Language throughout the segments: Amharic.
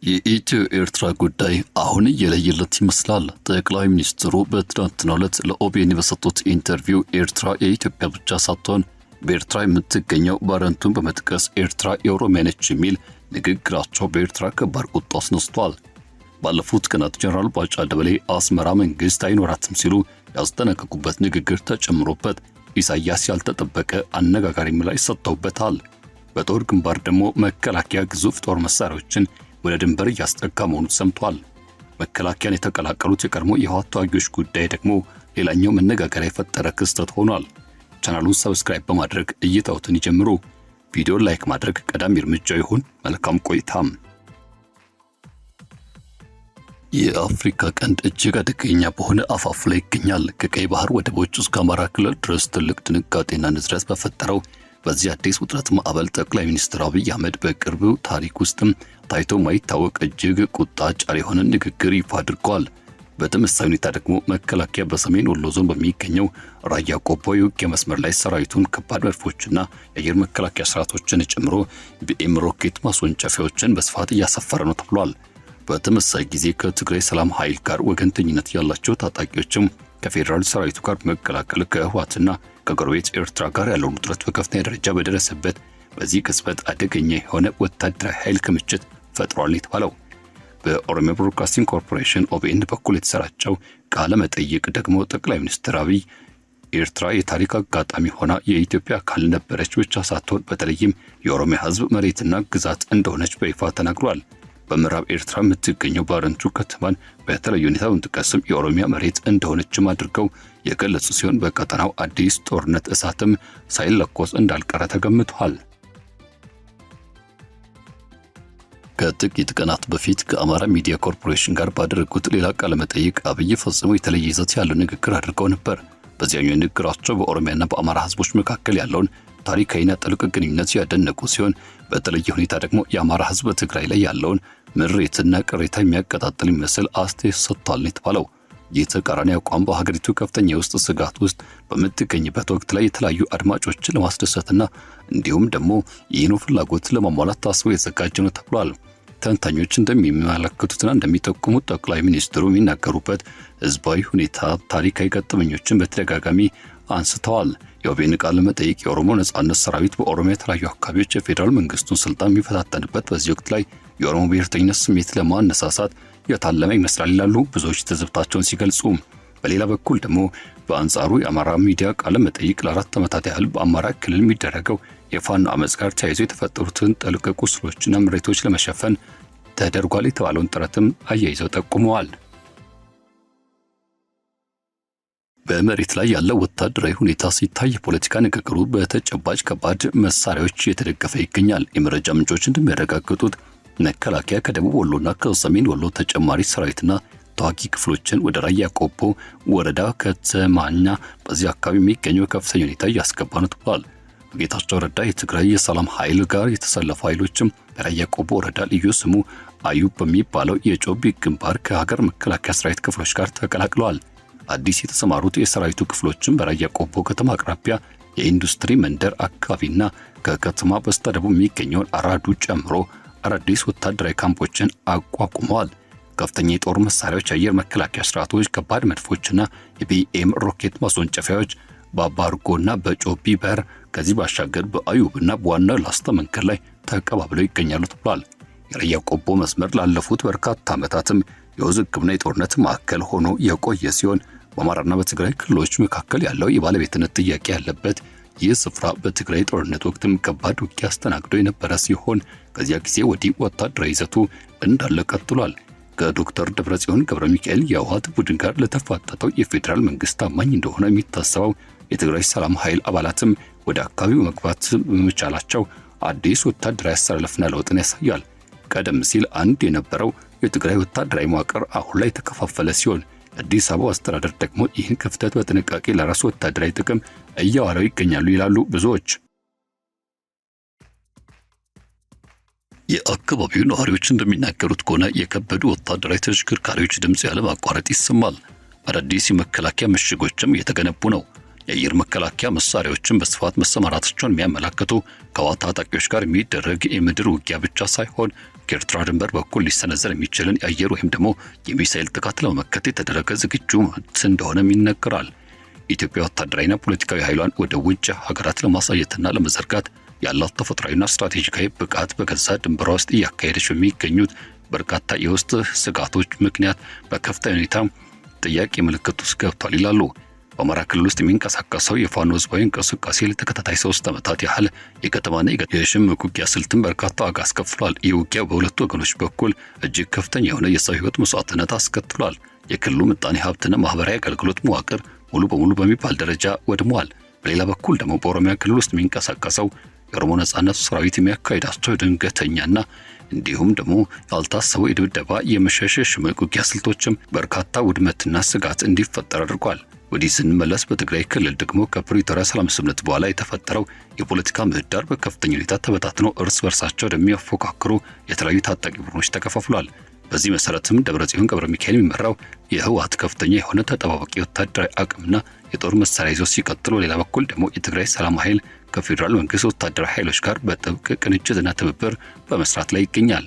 የኢትዮ ኤርትራ ጉዳይ አሁን እየለየለት ይመስላል። ጠቅላይ ሚኒስትሩ በትናንትናው ዕለት ለኦቢኤን በሰጡት ኢንተርቪው ኤርትራ የኢትዮጵያ ብቻ ሳትሆን በኤርትራ የምትገኘው ባረንቱን በመጥቀስ ኤርትራ የኦሮሚያ ነች የሚል ንግግራቸው በኤርትራ ከባድ ቁጣ አስነስቷል። ባለፉት ቀናት ጀነራል ባጫ ደበሌ አስመራ መንግስት አይኖራትም ሲሉ ያስጠነቀቁበት ንግግር ተጨምሮበት ኢሳያስ ያልተጠበቀ አነጋጋሪ ምላሽ ሰጥተውበታል። በጦር ግንባር ደግሞ መከላከያ ግዙፍ ጦር መሳሪያዎችን ወደ ድንበር እያስጠጋ መሆኑ ሰምቷል። መከላከያን የተቀላቀሉት የቀድሞ የህወሓት ተዋጊዎች ጉዳይ ደግሞ ሌላኛው መነጋገሪያ የፈጠረ ክስተት ሆኗል። ቻናሉን ሰብስክራይብ በማድረግ እይታዎትን ይጀምሩ። ቪዲዮን ላይክ ማድረግ ቀዳሚ እርምጃ ይሁን። መልካም ቆይታም። የአፍሪካ ቀንድ እጅግ አደገኛ በሆነ አፋፍ ላይ ይገኛል። ከቀይ ባህር ወደቦች እስከ አማራ ክልል ድረስ ትልቅ ድንጋጤና ንዝረት በፈጠረው በዚህ አዲስ ውጥረት ማዕበል ጠቅላይ ሚኒስትር አብይ አህመድ በቅርቡ ታሪክ ውስጥም ታይቶ ማይታወቅ እጅግ ቁጣ ጫሪ የሆነ ንግግር ይፋ አድርገዋል። በተመሳሳይ ሁኔታ ደግሞ መከላከያ በሰሜን ወሎ ዞን በሚገኘው ራያ ቆቦ የውጊያ መስመር ላይ ሰራዊቱን ከባድ መድፎችና የአየር መከላከያ ስርዓቶችን ጨምሮ ቢኤም ሮኬት ማስወንጨፊያዎችን በስፋት እያሰፈረ ነው ተብሏል። በተመሳሳይ ጊዜ ከትግራይ ሰላም ኃይል ጋር ወገንተኝነት ያላቸው ታጣቂዎችም ከፌዴራል ሰራዊቱ ጋር መቀላቀል ከህወሓትና ከጎረቤት ኤርትራ ጋር ያለውን ውጥረት በከፍተኛ ደረጃ በደረሰበት በዚህ ቅጽበት አደገኛ የሆነ ወታደራዊ ኃይል ክምችት ፈጥሯል የተባለው በኦሮሚያ ብሮድካስቲንግ ኮርፖሬሽን ኦቢኤን በኩል የተሰራጨው ቃለ መጠይቅ ደግሞ ጠቅላይ ሚኒስትር አብይ ኤርትራ የታሪክ አጋጣሚ ሆና የኢትዮጵያ አካል ነበረች ብቻ ሳትሆን በተለይም የኦሮሚያ ህዝብ መሬትና ግዛት እንደሆነች በይፋ ተናግሯል። በምዕራብ ኤርትራ የምትገኘው ባረንቱ ከተማን በተለየ ሁኔታ በመጥቀስም የኦሮሚያ መሬት እንደሆነችም አድርገው የገለጹ ሲሆን በቀጠናው አዲስ ጦርነት እሳትም ሳይለኮስ እንዳልቀረ ተገምቷል። ከጥቂት ቀናት በፊት ከአማራ ሚዲያ ኮርፖሬሽን ጋር ባደረጉት ሌላ ቃለ መጠይቅ አብይ ፈጽሞ የተለየ ይዘት ያለው ንግግር አድርገው ነበር። በዚያኛው ንግግራቸው በኦሮሚያና በአማራ ህዝቦች መካከል ያለውን ታሪካዊና ጥልቅ ግንኙነት ያደነቁ ሲሆን በተለየ ሁኔታ ደግሞ የአማራ ህዝብ በትግራይ ላይ ያለውን ምሬትና ቅሬታ የሚያቀጣጥል የሚመስል አስተያየት ሰጥቷል የተባለው ይህ ተቃራኒ አቋም በሀገሪቱ ከፍተኛ የውስጥ ስጋት ውስጥ በምትገኝበት ወቅት ላይ የተለያዩ አድማጮችን ለማስደሰትና እንዲሁም ደግሞ ይህኑ ፍላጎት ለማሟላት ታስቦ የተዘጋጀ ነው ተብሏል። ተንታኞች እንደሚመለከቱትና እንደሚጠቁሙት ጠቅላይ ሚኒስትሩ የሚናገሩበት ህዝባዊ ሁኔታ ታሪካዊ ገጠመኞችን በተደጋጋሚ አንስተዋል። የኦቢኤን ቃለ መጠይቅ የኦሮሞ ነጻነት ሰራዊት በኦሮሚያ የተለያዩ አካባቢዎች የፌዴራል መንግስቱን ስልጣን የሚፈታተንበት በዚህ ወቅት ላይ የኦሮሞ ብሔርተኝነት ስሜት ለማነሳሳት የታለመ ይመስላል ይላሉ ብዙዎች ትዝብታቸውን ሲገልጹ። በሌላ በኩል ደግሞ በአንጻሩ የአማራ ሚዲያ ቃለ መጠይቅ ለ4 ዓመታት ያህል በአማራ ክልል የሚደረገው የፋኖ አመጽ ጋር ተያይዞ የተፈጠሩትን ጥልቅ ቁስሎችና ምሬቶች ለመሸፈን ተደርጓል የተባለውን ጥረትም አያይዘው ጠቁመዋል። በመሬት ላይ ያለው ወታደራዊ ሁኔታ ሲታይ የፖለቲካ ንግግሩ በተጨባጭ ከባድ መሳሪያዎች የተደገፈ ይገኛል። የመረጃ ምንጮች እንደሚያረጋግጡት መከላከያ ከደቡብ ወሎና ከሰሜን ወሎ ተጨማሪ ሰራዊትና ተዋጊ ክፍሎችን ወደ ራያ ቆቦ ወረዳ ከተማና በዚህ አካባቢ የሚገኙ ከፍተኛ ሁኔታ እያስገባ ነው ተብሏል። በጌታቸው ረዳ የትግራይ የሰላም ኃይል ጋር የተሰለፉ ኃይሎችም በራያ ቆቦ ወረዳ ልዩ ስሙ አዩብ በሚባለው የጮቢ ግንባር ከሀገር መከላከያ ሰራዊት ክፍሎች ጋር ተቀላቅለዋል። አዲስ የተሰማሩት የሰራዊቱ ክፍሎችም በራያ ቆቦ ከተማ አቅራቢያ የኢንዱስትሪ መንደር አካባቢና ከከተማ በስተደቡብ የሚገኘውን አራዱ ጨምሮ አዳዲስ ወታደራዊ ካምፖችን አቋቁመዋል። ከፍተኛ የጦር መሳሪያዎች፣ የአየር መከላከያ ስርዓቶች፣ ከባድ መድፎችና የቢኤም ሮኬት ማስወንጨፊያዎች በአባርጎና በጮቢ በር ከዚህ ባሻገር በአዩብና በዋናው ላስታ መንገድ ላይ ተቀባብለው ይገኛሉ ተብሏል። የራያ ቆቦ መስመር ላለፉት በርካታ ዓመታትም የውዝግብና የጦርነት ማዕከል ሆኖ የቆየ ሲሆን በአማራና በትግራይ ክልሎች መካከል ያለው የባለቤትነት ጥያቄ ያለበት ይህ ስፍራ በትግራይ ጦርነት ወቅትም ከባድ ውጊያ አስተናግዶ የነበረ ሲሆን ከዚያ ጊዜ ወዲህ ወታደራዊ ይዘቱ እንዳለ ቀጥሏል። ከዶክተር ደብረጽዮን ገብረ ሚካኤል የህወሓት ቡድን ጋር ለተፋጠጠው የፌዴራል መንግስት ታማኝ እንደሆነ የሚታሰበው የትግራይ ሰላም ኃይል አባላትም ወደ አካባቢው መግባት በመቻላቸው አዲስ ወታደራዊ አሰላለፍና ለውጥን ያሳያል። ቀደም ሲል አንድ የነበረው የትግራይ ወታደራዊ መዋቅር አሁን ላይ ተከፋፈለ ሲሆን አዲስ አበባ አስተዳደር ደግሞ ይህን ክፍተት በጥንቃቄ ለራሱ ወታደራዊ ጥቅም እያዋለው ይገኛሉ ይላሉ ብዙዎች። የአካባቢው ነዋሪዎች እንደሚናገሩት ከሆነ የከበዱ ወታደራዊ ተሽከርካሪዎች ድምጽ ያለ ማቋረጥ ይሰማል። አዳዲስ የመከላከያ ምሽጎችም እየተገነቡ ነው። የአየር መከላከያ መሳሪያዎችን በስፋት መሰማራታቸውን የሚያመላክቱ ከህወሓት ታጣቂዎች ጋር የሚደረግ የምድር ውጊያ ብቻ ሳይሆን ከኤርትራ ድንበር በኩል ሊሰነዘር የሚችልን የአየር ወይም ደግሞ የሚሳኤል ጥቃት ለመመከት የተደረገ ዝግጁ እንደሆነም ይነገራል። ኢትዮጵያ ወታደራዊና ፖለቲካዊ ኃይሏን ወደ ውጭ ሀገራት ለማሳየትና ለመዘርጋት ያላት ተፈጥሯዊና ስትራቴጂካዊ ብቃት በገዛ ድንበሯ ውስጥ እያካሄደች በሚገኙት በርካታ የውስጥ ስጋቶች ምክንያት በከፍተኛ ሁኔታ ጥያቄ ምልክት ውስጥ ገብቷል ይላሉ። በአማራ ክልል ውስጥ የሚንቀሳቀሰው የፋኖ ህዝባዊ እንቅስቃሴ ለተከታታይ 3 ዓመታት ያህል የከተማና የሽምቅ ውጊያ ስልትን በርካታ ዋጋ አስከፍሏል። ይህ ውጊያ በሁለቱ ወገኖች በኩል እጅግ ከፍተኛ የሆነ የሰው ህይወት መስዋዕትነት አስከትሏል። የክልሉ ምጣኔ ሀብትና ማህበራዊ አገልግሎት መዋቅር ሙሉ በሙሉ በሚባል ደረጃ ወድሟል። በሌላ በኩል ደግሞ በኦሮሚያ ክልል ውስጥ የሚንቀሳቀሰው የኦሮሞ ነጻነት ሰራዊት የሚያካሂዳቸው ድንገተኛና እንዲሁም ደግሞ ያልታሰቡ የድብደባ የመሸሽ ሽምቅ ውጊያ ስልቶችም በርካታ ውድመትና ስጋት እንዲፈጠር አድርጓል። ወዲህ ስንመለስ በትግራይ ክልል ደግሞ ከፕሪቶሪያ ሰላም ስምምነት በኋላ የተፈጠረው የፖለቲካ ምህዳር በከፍተኛ ሁኔታ ተበታትነው እርስ በርሳቸው የሚያፎካክሩ የተለያዩ ታጣቂ ቡድኖች ተከፋፍሏል። በዚህ መሰረትም ደብረጽዮን ገብረ ሚካኤል የሚመራው የህወሓት ከፍተኛ የሆነ ተጠባባቂ ወታደራዊ አቅምና የጦር መሳሪያ ይዞ ሲቀጥሉ፣ ሌላ በኩል ደግሞ የትግራይ ሰላም ኃይል ከፌዴራል መንግስት ወታደራዊ ኃይሎች ጋር በጥብቅ ቅንጅትና ትብብር በመስራት ላይ ይገኛል።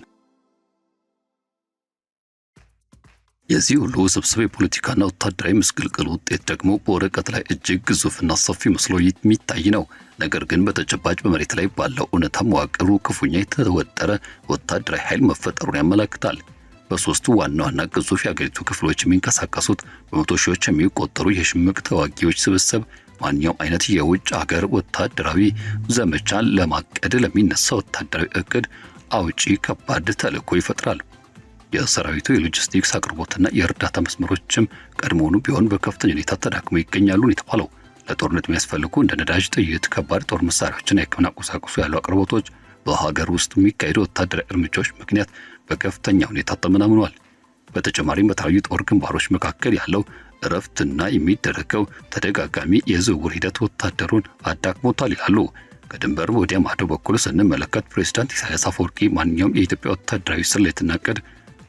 የዚህ ሁሉ ውስብስብ የፖለቲካና ወታደራዊ ምስቅልቅል ውጤት ደግሞ በወረቀት ላይ እጅግ ግዙፍና ሰፊ መስሎ የሚታይ ነው። ነገር ግን በተጨባጭ በመሬት ላይ ባለው እውነታ መዋቅሩ ክፉኛ የተወጠረ ወታደራዊ ኃይል መፈጠሩን ያመለክታል። በሶስቱ ዋና ዋና ግዙፍ የአገሪቱ ክፍሎች የሚንቀሳቀሱት በመቶ ሺዎች የሚቆጠሩ የሽምቅ ተዋጊዎች ስብስብ ማንኛውም አይነት የውጭ ሀገር ወታደራዊ ዘመቻን ለማቀድ ለሚነሳ ወታደራዊ እቅድ አውጪ ከባድ ተልዕኮ ይፈጥራል። የሰራዊቱ የሎጂስቲክስ አቅርቦትና የእርዳታ መስመሮችም ቀድሞውኑ ቢሆን በከፍተኛ ሁኔታ ተዳክመው ይገኛሉ የተባለው ለጦርነት የሚያስፈልጉ እንደ ነዳጅ፣ ጥይት፣ ከባድ ጦር መሳሪያዎችና የሕክምና ቁሳቁስ ያሉ አቅርቦቶች በሀገር ውስጥ የሚካሄዱ ወታደራዊ እርምጃዎች ምክንያት በከፍተኛ ሁኔታ ተመናምኗል። በተጨማሪም በተለያዩ ጦር ግንባሮች መካከል ያለው እረፍትና የሚደረገው ተደጋጋሚ የዝውውር ሂደት ወታደሩን አዳክሞታል ይላሉ። ከድንበር ወዲያ ማዶ በኩል ስንመለከት ፕሬዝዳንት ኢሳያስ አፈወርቂ ማንኛውም የኢትዮጵያ ወታደራዊ ስሌትና ዕቅድ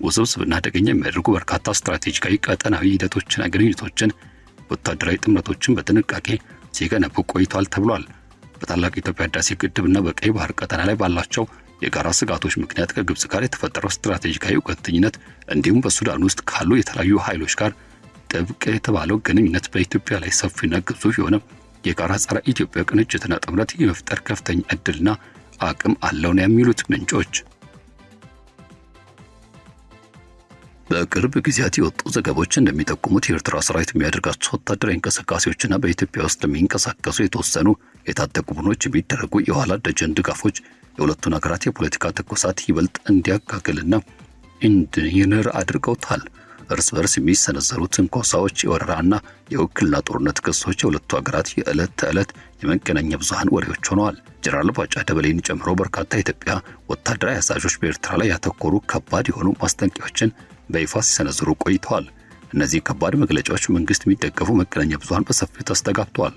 ውስብስብና አደገኛ የሚያደርጉ በርካታ ስትራቴጂካዊ ቀጠናዊ ሂደቶችና ግንኙነቶችን ወታደራዊ ጥምረቶችን በጥንቃቄ ሲገነቡ ቆይቷል ተብሏል። በታላቅ የኢትዮጵያ ህዳሴ ግድብና በቀይ ባህር ቀጠና ላይ ባላቸው የጋራ ስጋቶች ምክንያት ከግብጽ ጋር የተፈጠረው ስትራቴጂካዊ ወገንተኝነት እንዲሁም በሱዳን ውስጥ ካሉ የተለያዩ ኃይሎች ጋር ጥብቅ የተባለው ግንኙነት በኢትዮጵያ ላይ ሰፊና ግዙፍ የሆነ የጋራ ጸረ ኢትዮጵያ ቅንጅትና ጥምረት የመፍጠር ከፍተኛ እድልና አቅም አለው ነው የሚሉት ምንጮች። በቅርብ ጊዜያት የወጡ ዘገባዎች እንደሚጠቁሙት የኤርትራ ሰራዊት የሚያደርጋቸው ወታደራዊ እንቅስቃሴዎችና በኢትዮጵያ ውስጥ ለሚንቀሳቀሱ የተወሰኑ የታጠቁ ቡድኖች የሚደረጉ የኋላ ደጀን ድጋፎች የሁለቱን ሀገራት የፖለቲካ ትኩሳት ይበልጥ እንዲያጋግልና እንዲንር አድርገውታል። እርስ በርስ የሚሰነዘሩ ትንኮሳዎች፣ የወረራና የውክልና ጦርነት ክሶች የሁለቱ ሀገራት የዕለት ተዕለት የመገናኛ ብዙሃን ወሬዎች ሆነዋል። ጀነራል ባጫ ደበሌን ጨምሮ በርካታ የኢትዮጵያ ወታደራዊ አዛዦች በኤርትራ ላይ ያተኮሩ ከባድ የሆኑ ማስጠንቀቂያዎችን በይፋ ሲሰነዝሩ ቆይተዋል። እነዚህ ከባድ መግለጫዎች መንግስት የሚደገፉ መገናኛ ብዙሃን በሰፊው ተስተጋብተዋል።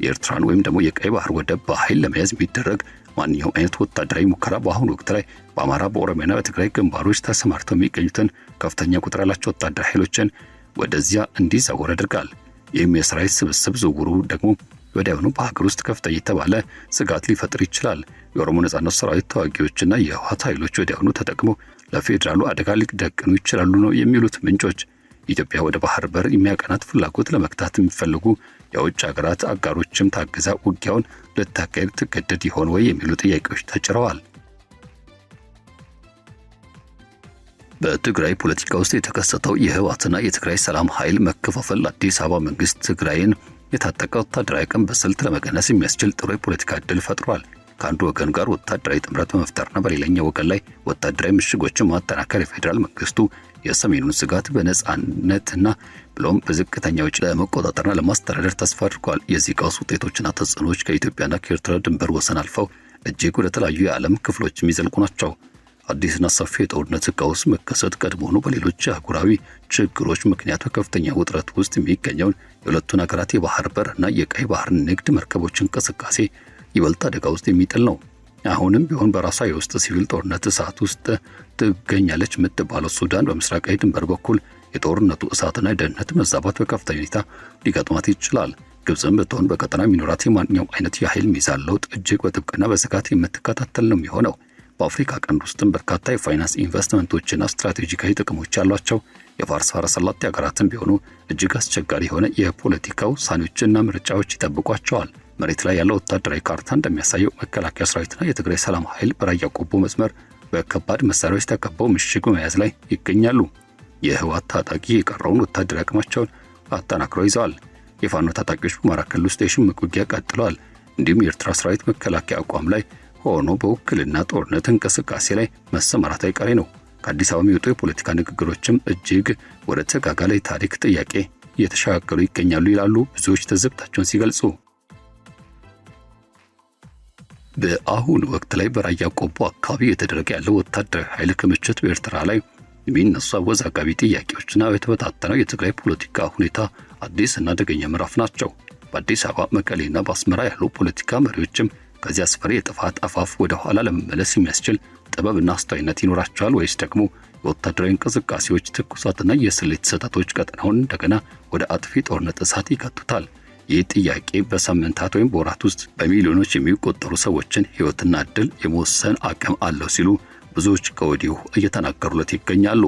የኤርትራን ወይም ደግሞ የቀይ ባህር ወደብ በኃይል ለመያዝ የሚደረግ ማንኛውም አይነት ወታደራዊ ሙከራ በአሁኑ ወቅት ላይ በአማራ፣ በኦሮሚያና በትግራይ ግንባሮች ተሰማርተው የሚገኙትን ከፍተኛ ቁጥር ያላቸው ወታደራዊ ኃይሎችን ወደዚያ እንዲዛወር ያደርጋል። ይህም የሰራዊት ስብስብ ዝውውሩ ደግሞ ወዲያውኑ በሀገር ውስጥ ከፍተኛ የተባለ ስጋት ሊፈጥር ይችላል። የኦሮሞ ነጻነት ሰራዊት ተዋጊዎችና የህወሓት ኃይሎች ወዲያውኑ ተጠቅመው ለፌዴራሉ አደጋ ሊደቅኑ ይችላሉ ነው የሚሉት ምንጮች። ኢትዮጵያ ወደ ባህር በር የሚያቀናት ፍላጎት ለመክታት የሚፈልጉ የውጭ ሀገራት አጋሮችም ታግዛ ውጊያውን ልታካሄድ ትገደድ ይሆን ወይ የሚሉ ጥያቄዎች ተጭረዋል። በትግራይ ፖለቲካ ውስጥ የተከሰተው የህወሓትና የትግራይ ሰላም ኃይል መከፋፈል አዲስ አበባ መንግስት ትግራይን የታጠቀ ወታደራዊ አቅም በስልት ለመቀነስ የሚያስችል ጥሩ የፖለቲካ ዕድል ፈጥሯል። ከአንዱ ወገን ጋር ወታደራዊ ጥምረት በመፍጠርና በሌላኛው ወገን ላይ ወታደራዊ ምሽጎችን ማጠናከር የፌዴራል መንግስቱ የሰሜኑን ስጋት በነጻነትና ብሎም በዝቅተኛ ወጪ ለመቆጣጠርና ለማስተዳደር ተስፋ አድርጓል። የዚህ ቀውስ ውጤቶችና ተጽዕኖዎች ከኢትዮጵያና ከኤርትራ ድንበር ወሰን አልፈው እጅግ ወደ ተለያዩ የዓለም ክፍሎች የሚዘልቁ ናቸው። አዲስና ሰፊ የጦርነት ቀውስ መከሰት ቀድሞውኑ በሌሎች አህጉራዊ ችግሮች ምክንያት በከፍተኛ ውጥረት ውስጥ የሚገኘውን የሁለቱን ሀገራት የባህር በርና የቀይ ባህር ንግድ መርከቦች እንቅስቃሴ ይበልጥ አደጋ ውስጥ የሚጥል ነው። አሁንም ቢሆን በራሷ የውስጥ ሲቪል ጦርነት እሳት ውስጥ ትገኛለች የምትባለው ሱዳን በምስራቃዊ ድንበር በኩል የጦርነቱ እሳትና የደህንነት መዛባት በከፍተኛ ሁኔታ ሊገጥማት ይችላል። ግብፅም ብትሆን በቀጠና የሚኖራት የማንኛውም አይነት የኃይል ሚዛን ለውጥ እጅግ በጥብቅና በስጋት የምትከታተል ነው የሚሆነው። በአፍሪካ ቀንድ ውስጥም በርካታ የፋይናንስ ኢንቨስትመንቶችና ስትራቴጂካዊ ጥቅሞች ያሏቸው የፋርስ ባሕረ ሰላጤ ሀገራትም ቢሆኑ እጅግ አስቸጋሪ የሆነ የፖለቲካ ውሳኔዎችና ምርጫዎች ይጠብቋቸዋል። መሬት ላይ ያለው ወታደራዊ ካርታ እንደሚያሳየው መከላከያ ሰራዊትና የትግራይ ሰላም ኃይል በራያ ቆቦ መስመር በከባድ መሳሪያዎች ተከበው ምሽግ በመያዝ ላይ ይገኛሉ። የህወሓት ታጣቂ የቀረውን ወታደራዊ አቅማቸውን አጠናክረው ይዘዋል። የፋኖ ታጣቂዎች በአማራ ክልል ውስጥ የሽምቅ ውጊያ ቀጥለዋል። እንዲሁም የኤርትራ ሰራዊት መከላከያ አቋም ላይ ሆኖ በውክልና ጦርነት እንቅስቃሴ ላይ መሰማራት አይቀሬ ነው። ከአዲስ አበባ የሚወጡ የፖለቲካ ንግግሮችም እጅግ ወደ ተጋጋለ ታሪክ ጥያቄ እየተሻገሩ ይገኛሉ ይላሉ ብዙዎች ተዘብታቸውን ሲገልጹ። በአሁኑ ወቅት ላይ በራያ ቆቦ አካባቢ የተደረገ ያለው ወታደራዊ ኃይል ክምችት በኤርትራ ላይ የሚነሱ አወዛጋቢ ጥያቄዎችና በተበታተነው የትግራይ ፖለቲካ ሁኔታ አዲስ እና አደገኛ ምዕራፍ ናቸው። በአዲስ አበባ መቀሌና በአስመራ ያሉ ፖለቲካ መሪዎችም ከዚህ አስፈሪ የጥፋት አፋፍ ወደ ኋላ ለመመለስ የሚያስችል ጥበብና አስተዋይነት ይኖራቸዋል ወይስ ደግሞ የወታደራዊ እንቅስቃሴዎች ትኩሳትና የስሌት ስህተቶች ቀጠናውን እንደገና ወደ አጥፊ ጦርነት እሳት ይከቱታል? ይህ ጥያቄ በሳምንታት ወይም በወራት ውስጥ በሚሊዮኖች የሚቆጠሩ ሰዎችን ሕይወትና ዕድል የመወሰን አቅም አለው ሲሉ ብዙዎች ከወዲሁ እየተናገሩለት ይገኛሉ።